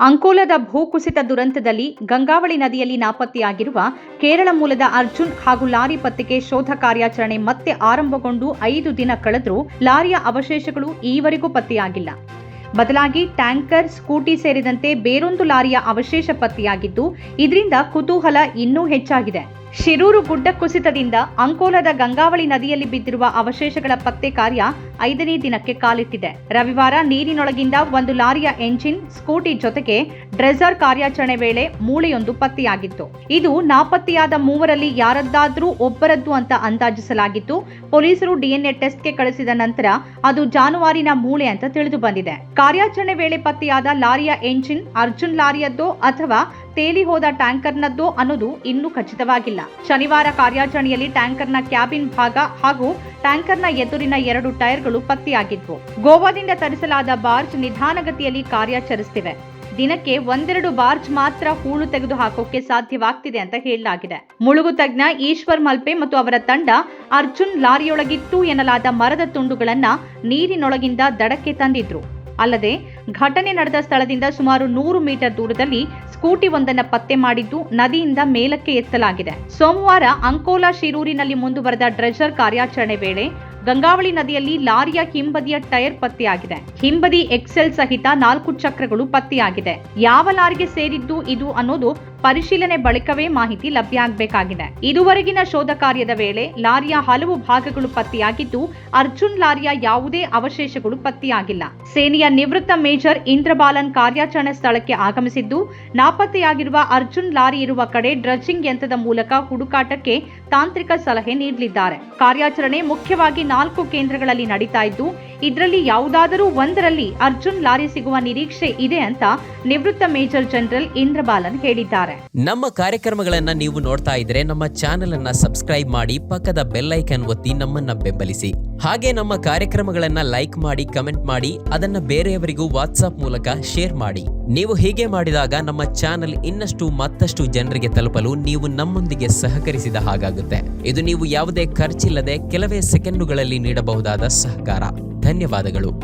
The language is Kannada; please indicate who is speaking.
Speaker 1: ಅಂಕೋಲದ ಭೂಕುಸಿತ ದುರಂತದಲ್ಲಿ ಗಂಗಾವಳಿ ನದಿಯಲ್ಲಿ ನಾಪತ್ತೆಯಾಗಿರುವ ಕೇರಳ ಮೂಲದ ಅರ್ಜುನ್ ಹಾಗೂ ಲಾರಿ ಪತ್ತೆಗೆ ಶೋಧ ಕಾರ್ಯಾಚರಣೆ ಮತ್ತೆ ಆರಂಭಗೊಂಡು 5 ದಿನ ಕಳೆದರೂ ಲಾರಿಯ ಅವಶೇಷಗಳು ಈವರೆಗೂ ಪತ್ತೆಯಾಗಿಲ್ಲ. ಬದಲಾಗಿ ಟ್ಯಾಂಕರ್, ಸ್ಕೂಟಿ ಸೇರಿದಂತೆ ಬೇರೊಂದು ಲಾರಿಯ ಅವಶೇಷ ಪತ್ತೆಯಾಗಿದ್ದು, ಇದರಿಂದ ಕುತೂಹಲ ಇನ್ನೂ ಹೆಚ್ಚಾಗಿದೆ. ಶಿರೂರು ಗುಡ್ಡ ಕುಸಿತದಿಂದ ಅಂಕೋಲದ ಗಂಗಾವಳಿ ನದಿಯಲ್ಲಿ ಬಿದ್ದಿರುವ ಅವಶೇಷಗಳ ಪತ್ತೆ ಕಾರ್ಯ 5ನೇ ದಿನಕ್ಕೆ ಕಾಲಿಟ್ಟಿದೆ. ರವಿವಾರ ನೀರಿನೊಳಗಿಂದ ಒಂದು ಲಾರಿಯ ಎಂಜಿನ್, ಸ್ಕೂಟಿ ಜೊತೆಗೆ ಡ್ರೆಜರ್ ಕಾರ್ಯಾಚರಣೆ ವೇಳೆ ಮೂಳೆಯೊಂದು ಪತ್ತೆಯಾಗಿತ್ತು. ಇದು ನಾಪತ್ತೆಯಾದ ಮೂವರಲ್ಲಿ ಯಾರದ್ದಾದ್ರೂ ಒಬ್ಬರದ್ದು ಅಂತ ಅಂದಾಜಿಸಲಾಗಿತ್ತು. ಪೊಲೀಸರು ಡಿಎನ್ಎ ಟೆಸ್ಟ್ಗೆ ಕಳಿಸಿದ ನಂತರ ಅದು ಜಾನುವಾರಿನ ಮೂಳೆ ಅಂತ ತಿಳಿದು ಬಂದಿದೆ. ಕಾರ್ಯಾಚರಣೆ ವೇಳೆ ಪತ್ತೆಯಾದ ಲಾರಿಯ ಎಂಜಿನ್ ಅರ್ಜುನ್ ಲಾರಿಯದ್ದೋ ಅಥವಾ ತೇಲಿ ಹೋದ ಟ್ಯಾಂಕರ್ನದ್ದೋ ಅನ್ನೋದು ಇನ್ನೂ ಖಚಿತವಾಗಿಲ್ಲ. ಶನಿವಾರ ಕಾರ್ಯಾಚರಣೆಯಲ್ಲಿ ಟ್ಯಾಂಕರ್ನ ಕ್ಯಾಬಿನ್ ಭಾಗ ಹಾಗೂ ಟ್ಯಾಂಕರ್ನ ಎದುರಿನ 2 ಟೈರ್ಗಳು ಪತ್ತೆಯಾಗಿದ್ವು. ಗೋವಾದಿಂದ ತರಿಸಲಾದ ಬಾರ್ಜ್ ನಿಧಾನಗತಿಯಲ್ಲಿ ಕಾರ್ಯಾಚರಿಸುತ್ತಿವೆ. ದಿನಕ್ಕೆ 1-2 ಬಾರ್ಜ್ ಮಾತ್ರ ಹೂಳು ತೆಗೆದು ಹಾಕೋಕೆ ಸಾಧ್ಯವಾಗ್ತಿದೆ ಅಂತ ಹೇಳಲಾಗಿದೆ. ಮುಳುಗು ತಜ್ಞ ಈಶ್ವರ್ ಮಲ್ಪೆ ಮತ್ತು ಅವರ ತಂಡ ಅರ್ಜುನ್ ಲಾರಿಯೊಳಗಿತ್ತು ಎನ್ನಲಾದ ಮರದ ತುಂಡುಗಳನ್ನ ನೀರಿನೊಳಗಿಂದ ದಡಕ್ಕೆ ತಂದಿದ್ರು. ಅಲ್ಲದೆ ಘಟನೆ ನಡೆದ ಸ್ಥಳದಿಂದ ಸುಮಾರು 100 ಮೀಟರ್ ದೂರದಲ್ಲಿ ಸ್ಕೂಟಿ ಒಂದನ್ನು ಪತ್ತೆ ಮಾಡಿದ್ದು ನದಿಯಿಂದ ಮೇಲಕ್ಕೆ ಎತ್ತಲಾಗಿದೆ. ಸೋಮವಾರ ಅಂಕೋಲಾ ಶಿರೂರಿನಲ್ಲಿ ಮುಂದುವರೆದ ಡ್ರೆಜರ್ ಕಾರ್ಯಾಚರಣೆ ವೇಳೆ ಗಂಗಾವಳಿ ನದಿಯಲ್ಲಿ ಲಾರಿಯ ಹಿಂಬದಿಯ ಟೈರ್ ಪತ್ತೆಯಾಗಿದೆ. ಹಿಂಬದಿ ಎಕ್ಸೆಲ್ ಸಹಿತ 4 ಚಕ್ರಗಳು ಪತ್ತೆಯಾಗಿದೆ. ಯಾವ ಲಾರಿಗೆ ಸೇರಿದ್ದು ಇದು ಅನ್ನೋದು ಪರಿಶೀಲನೆ ಬಳಿಕವೇ ಮಾಹಿತಿ ಲಭ್ಯ ಆಗಬೇಕಾಗಿದೆ. ಇದುವರೆಗಿನ ಶೋಧ ಕಾರ್ಯದ ವೇಳೆ ಲಾರಿಯ ಹಲವು ಭಾಗಗಳು ಪತ್ತೆಯಾಗಿದ್ದು, ಅರ್ಜುನ್ ಲಾರಿಯ ಯಾವುದೇ ಅವಶೇಷಗಳು ಪತ್ತೆಯಾಗಿಲ್ಲ. ಸೇನೆಯ ನಿವೃತ್ತ ಮೇಜರ್ ಇಂದ್ರಬಾಲನ್ ಕಾರ್ಯಾಚರಣೆ ಸ್ಥಳಕ್ಕೆ ಆಗಮಿಸಿದ್ದು, ನಾಪತ್ತೆಯಾಗಿರುವ ಅರ್ಜುನ್ ಲಾರಿ ಇರುವ ಕಡೆ ಡ್ರಜ್ಜಿಂಗ್ ಯಂತ್ರದ ಮೂಲಕ ಹುಡುಕಾಟಕ್ಕೆ ತಾಂತ್ರಿಕ ಸಲಹೆ ನೀಡಲಿದ್ದಾರೆ. ಕಾರ್ಯಾಚರಣೆ ಮುಖ್ಯವಾಗಿ 4 ಕೇಂದ್ರಗಳಲ್ಲಿ ನಡೀತಾ ಇದ್ದು, ಇದರಲ್ಲಿ ಯಾವುದಾದರೂ ಒಂದರಲ್ಲಿ ಅರ್ಜುನ್ ಲಾರಿ ಸಿಗುವ ನಿರೀಕ್ಷೆ ಇದೆ ಅಂತ ನಿವೃತ್ತ ಮೇಜರ್ ಜನರಲ್ ಇಂದ್ರಬಾಲನ್ ಹೇಳಿದ್ದಾರೆ.
Speaker 2: ನಮ್ಮ ಕಾರ್ಯಕ್ರಮಗಳನ್ನ ನೀವು ನೋಡ್ತಾ ಇದ್ರೆ ನಮ್ಮ ಚಾನೆಲ್ ಅನ್ನ ಸಬ್ಸ್ಕ್ರೈಬ್ ಮಾಡಿ, ಪಕ್ಕದ ಬೆಲ್ ಐಕಾನ್ ಒತ್ತಿ ನಮ್ಮನ್ನ ಬೆಂಬಲಿಸಿ. ಹಾಗೆ ನಮ್ಮ ಕಾರ್ಯಕ್ರಮಗಳನ್ನ ಲೈಕ್ ಮಾಡಿ, ಕಮೆಂಟ್ ಮಾಡಿ, ಅದನ್ನ ಬೇರೆಯವರಿಗೂ ವಾಟ್ಸ್ಆಪ್ ಮೂಲಕ ಶೇರ್ ಮಾಡಿ. ನೀವು ಹೀಗೆ ಮಾಡಿದಾಗ ನಮ್ಮ ಚಾನೆಲ್ ಮತ್ತಷ್ಟು ಜನರಿಗೆ ತಲುಪಲು ನೀವು ನಮ್ಮೊಂದಿಗೆ ಸಹಕರಿಸಿದ ಹಾಗಾಗುತ್ತೆ. ಇದು ನೀವು ಯಾವುದೇ ಖರ್ಚಿಲ್ಲದೆ ಕೆಲವೇ ಸೆಕೆಂಡುಗಳಲ್ಲಿ ನೀಡಬಹುದಾದ ಸಹಕಾರ. ಧನ್ಯವಾದಗಳು.